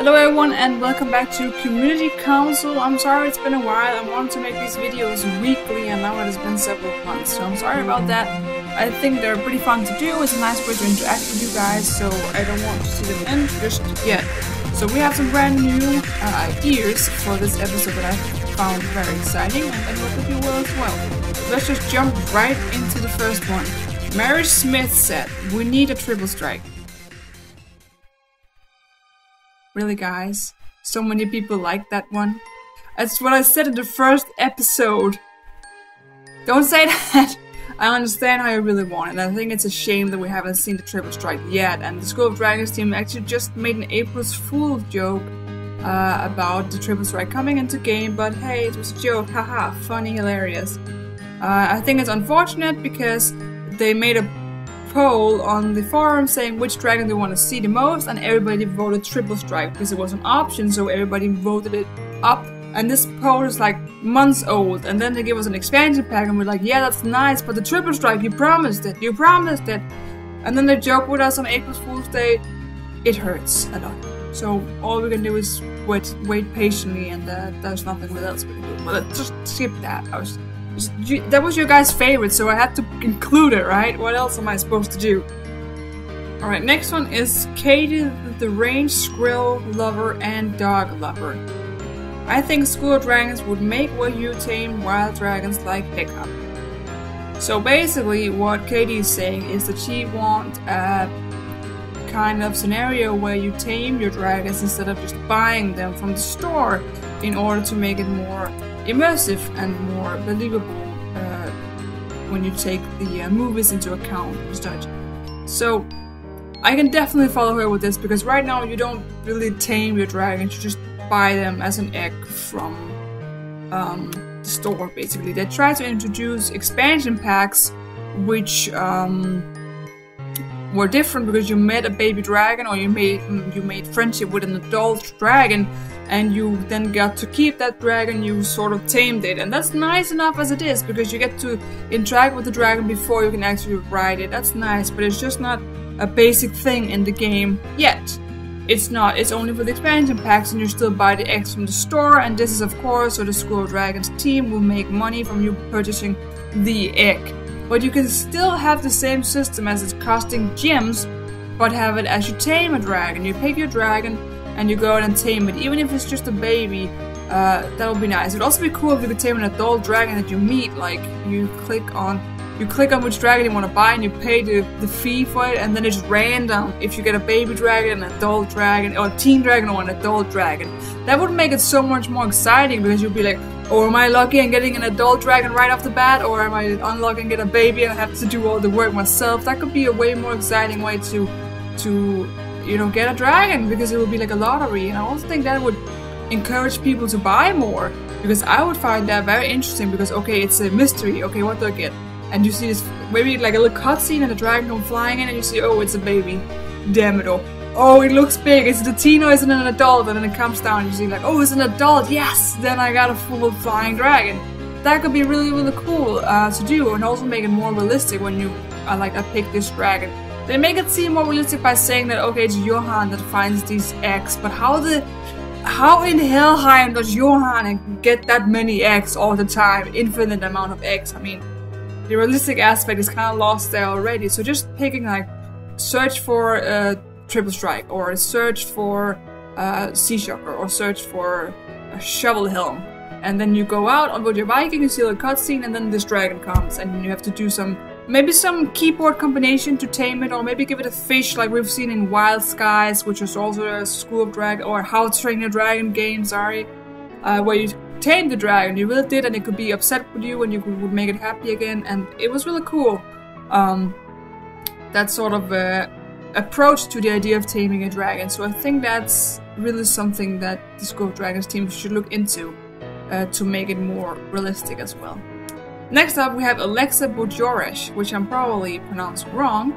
Hello everyone and welcome back to Community Council. I'm sorry it's been a while. I wanted to make these videos weekly and now it has been several months, so I'm sorry about that. I think they're pretty fun to do. It's a nice way to interact with you guys, so I don't want to see them end just yet. So we have some brand new ideas for this episode that I found very exciting and I hope that you will as well. Let's just jump right into the first one. Mary Smith said, "We need a triple strike." Really, guys? So many people like that one? That's what I said in the first episode. Don't say that! I understand how you really want it. I think it's a shame that we haven't seen the triple strike yet. And the School of Dragons team actually just made an April's Fool's joke about the triple strike coming into game. But hey, it was a joke. Haha, funny, hilarious. I think it's unfortunate because they made a poll on the forum saying which dragon they want to see the most, and everybody voted triple strike because it was an option, so everybody voted it up. And this poll is like months old, and then they give us an expansion pack and we're like, yeah, that's nice, but the triple strike, you promised it. And then they joke with us on April Fool's Day. It hurts a lot, so all we can do is wait patiently, and there's nothing else we can do. But let's just skip that. That was your guys' favorite, so I had to include it, right? What else am I supposed to do? Alright, next one is Katie, the range squirrel lover and dog lover. I think School of Dragons would make where you tame wild dragons like pickup. So basically what Katie is saying is that she wants a kind of scenario where you tame your dragons instead of just buying them from the store in order to make it more immersive and more believable when you take the movies into account and such. So I can definitely follow her with this, because right now you don't really tame your dragons, you just buy them as an egg from the store basically. They try to introduce expansion packs which were different because you met a baby dragon or you made friendship with an adult dragon, and you then got to keep that dragon, you sort of tamed it. And that's nice enough as it is, because you get to interact with the dragon before you can actually ride it. That's nice, but it's just not a basic thing in the game yet. It's not. It's only for the expansion packs, and you still buy the eggs from the store, and this is of course so the School of Dragons team will make money from you purchasing the egg. But you can still have the same system as it's costing gems, but have it as you tame a dragon. You pick your dragon and you go out and tame it, even if it's just a baby. That would be nice. It would also be cool if you could tame an adult dragon that you meet. Like you click on which dragon you want to buy and you pay the fee for it, and then it's random if you get a baby dragon, an adult dragon, or a teen dragon or an adult dragon. That would make it so much more exciting, because you'd be like, oh, am I lucky and getting an adult dragon right off the bat, or am I unlucky and get a baby and I have to do all the work myself? That could be a way more exciting way to you know, get a dragon, because it would be like a lottery. And I also think that would encourage people to buy more, because I would find that very interesting, because okay, it's a mystery, okay, what do I get? And you see this, maybe like a little cutscene and the dragon come flying in and you see, oh, it's a baby. Damn it, oh, it looks big, is it a teen or is it an adult? And then it comes down and you see like, oh, it's an adult, yes! Then I got a full flying dragon. That could be really, really cool to do, and also make it more realistic when you I pick this dragon. They make it seem more realistic by saying that, okay, it's Johan that finds these eggs, but how in Helheim does Johan get that many eggs all the time? Infinite amount of eggs. I mean, the realistic aspect is kind of lost there already. So just picking like, search for triple strike, or search for sea shocker, or search for a shovel helm, and then you go out on board your Viking, you see a cutscene, and then this dragon comes, and you have to do maybe some keyboard combination to tame it, or maybe give it a fish like we've seen in Wild Skies, which was also a School of Dragon, or How to Train Your Dragon game, where you tame the dragon, you really did, and it could be upset with you and you would make it happy again, and it was really cool. That sort of approach to the idea of taming a dragon, so I think that's really something that the School of Dragons team should look into to make it more realistic as well. Next up we have Alexa Bojoresh, which I'm probably pronounced wrong.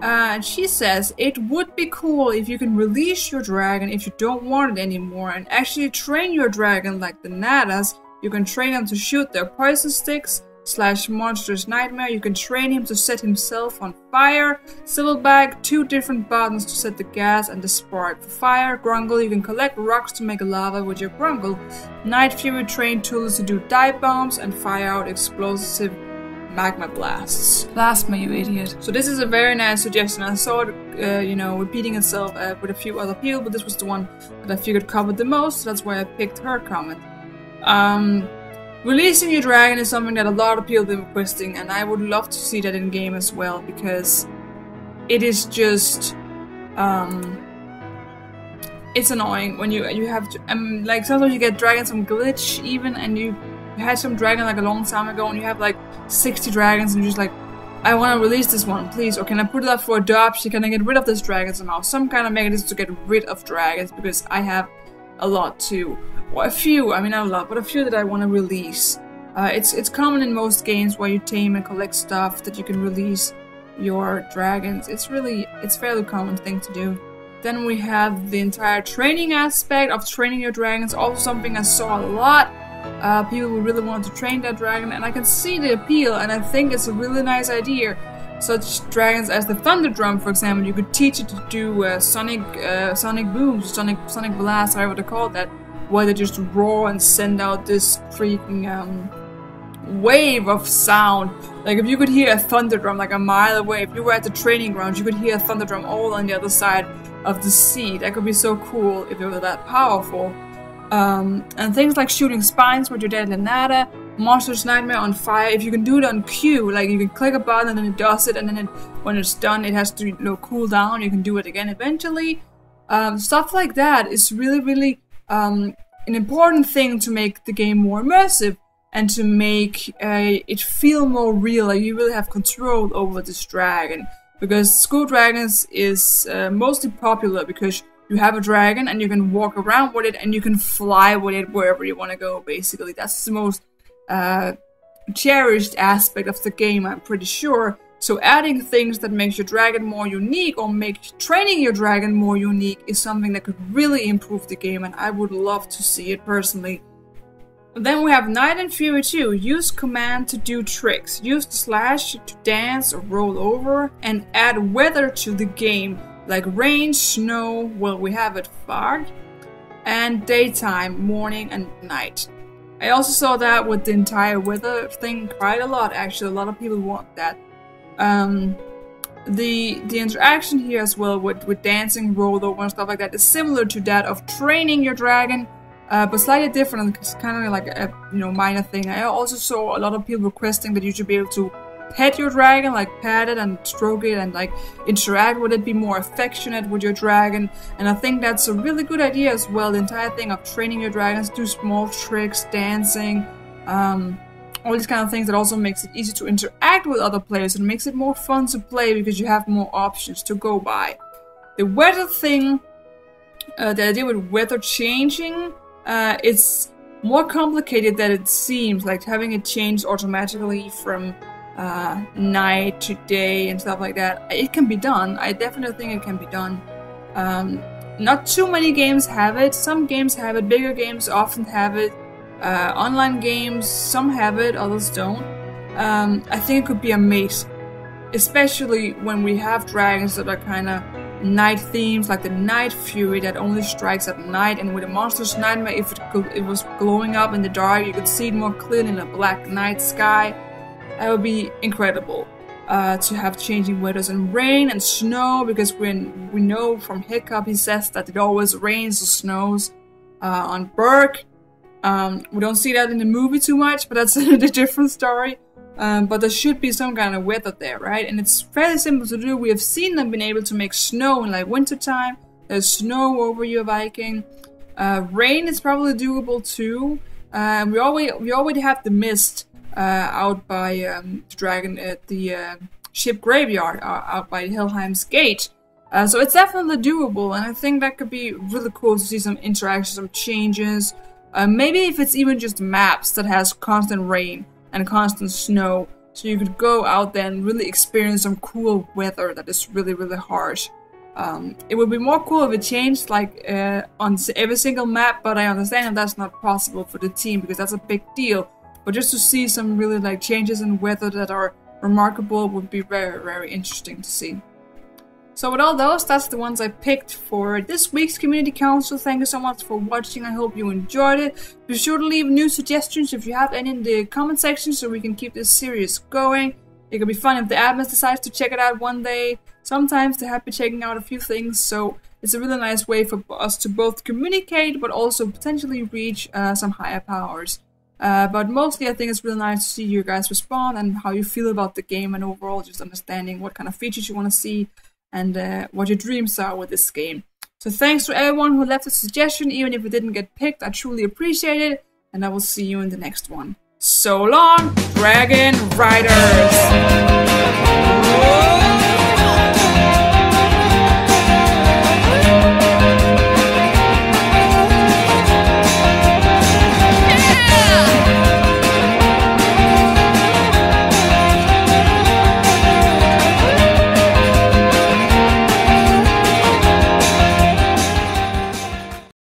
And she says, it would be cool if you can release your dragon if you don't want it anymore, and actually train your dragon like the Nadas. You can train them to shoot their poison sticks, /Monster's Nightmare. You can train him to set himself on fire. Silverback, 2 different buttons to set the gas and the spark. For fire, Grungle, you can collect rocks to make lava with your Grungle. Night Fury, train tools to do dive bombs and fire out explosive magma blasts. Plasma, you idiot. So this is a very nice suggestion. I saw it, repeating itself with a few other people, but this was the one that I figured covered the most, so that's why I picked her comment. Releasing your dragon is something that a lot of people have been requesting, and I would love to see that in game as well, because it is just, it's annoying when you have to, like sometimes you get dragons from glitch even, and you had some dragon like a long time ago and you have like 60 dragons and you're just like, I want to release this one, please, or can I put it up for adoption, can I get rid of this dragon somehow? Some kind of mechanism to get rid of dragons, because I have a lot too. Or a few, I mean not a lot, but a few that I want to release. It's common in most games where you tame and collect stuff that you can release your dragons. It's fairly common thing to do. Then we have the entire training aspect of training your dragons, also something I saw a lot. People who really want to train that dragon, and I can see the appeal, and I think it's a really nice idea. Such dragons as the Thunder Drum, for example, you could teach it to do sonic booms, sonic blast, however they call that, where they just roar and send out this freaking wave of sound. Like if you could hear a Thunder Drum like a mile away, if you were at the training grounds, you could hear a Thunder Drum all on the other side of the sea. That could be so cool if it were that powerful. And things like shooting spines with your deadly nada, Monster's Nightmare on fire, if you can do it on cue, like you can click a button and then it does it, and then when it's done it has to cool down, you can do it again eventually. Stuff like that is really an important thing to make the game more immersive and to make it feel more real, like you really have control over this dragon. Because School Dragons is mostly popular because you have a dragon and you can walk around with it and you can fly with it wherever you want to go, basically. That's the most cherished aspect of the game, I'm pretty sure. So adding things that makes your dragon more unique or make training your dragon more unique is something that could really improve the game, and I would love to see it personally. Then we have Night and Fury 2. Use command to do tricks. Use the slash to dance or roll over, and add weather to the game. Like rain, snow, well we have it fog, and daytime, morning and night. I also saw that with the entire weather thing quite a lot, actually. A lot of people want that. The interaction here as well with dancing, roll over and stuff like that is similar to that of training your dragon, but slightly different. It's kind of like a minor thing. I also saw a lot of people requesting that you should be able to pet your dragon, like pat it and stroke it and like interact with it, be more affectionate with your dragon, and I think that's a really good idea as well. The entire thing of training your dragons, do small tricks, dancing, all these kind of things that also makes it easy to interact with other players and makes it more fun to play because you have more options to go by. The weather thing, the idea with weather changing, it's more complicated than it seems, like having it change automatically from night to day and stuff like that. It can be done. I definitely think it can be done. Not too many games have it. Some games have it. Bigger games often have it. Online games, some have it, others don't. I think it could be amazing, especially when we have dragons that are kind of night themes, like the Night Fury that only strikes at night, and with a Monster's Nightmare, if it was glowing up in the dark, you could see it more clearly in a black night sky. That would be incredible. To have changing weathers and rain and snow, because we know from Hiccup, he says that it always rains or snows on Berg. We don't see that in the movie too much, but that's a different story. But there should be some kind of weather there, right? And it's fairly simple to do. We have seen them being able to make snow in like wintertime. There's snow over your Viking. Rain is probably doable too. We already have the mist out by the dragon at the ship graveyard, out by Helheim's Gate. So it's definitely doable, and I think that could be really cool to see some interactions, some changes. Maybe if it's even just maps that has constant rain and constant snow, so you could go out there and really experience some cool weather that is really harsh. It would be more cool if it changed like on every single map, but I understand that that's not possible for the team because that's a big deal. but just to see some really like changes in weather that are remarkable would be very, very interesting to see. So with all those, that's the ones I picked for this week's Community Council. Thank you so much for watching. I hope you enjoyed it. Be sure to leave new suggestions if you have any in the comment section so we can keep this series going. It could be fun if the admins decide to check it out one day. Sometimes they're happy checking out a few things, so it's a really nice way for us to both communicate but also potentially reach some higher powers. But mostly I think it's really nice to see you guys respond and how you feel about the game and overall just understanding what kind of features you want to see and what your dreams are with this game. So thanks to everyone who left a suggestion, even if it didn't get picked. I truly appreciate it, and I will see you in the next one. So long, Dragon Riders!